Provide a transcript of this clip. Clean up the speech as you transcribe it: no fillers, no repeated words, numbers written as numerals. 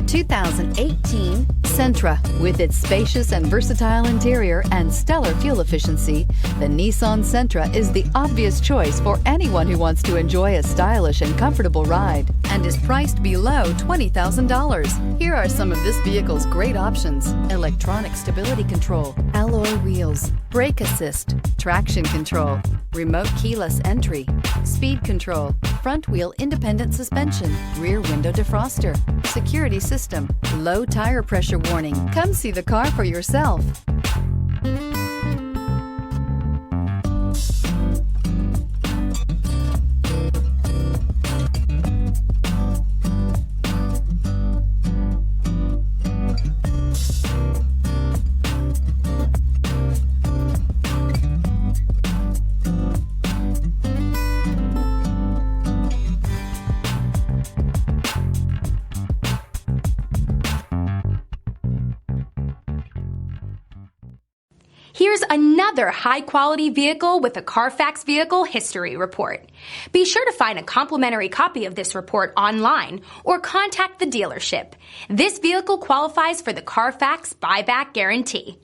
2018 Sentra. With its spacious and versatile interior and stellar fuel efficiency, the Nissan Sentra is the obvious choice for anyone who wants to enjoy a stylish and comfortable ride and is priced below $20,000. Here are some of this vehicle's great options: electronic stability control, alloy wheels, brake assist, traction control, remote keyless entry, speed control, front wheel independent suspension, rear window defroster, security system, low tire pressure warning. Come see the car for yourself. Here's another high-quality vehicle with a Carfax Vehicle History Report. Be sure to find a complimentary copy of this report online or contact the dealership. This vehicle qualifies for the Carfax Buyback Guarantee.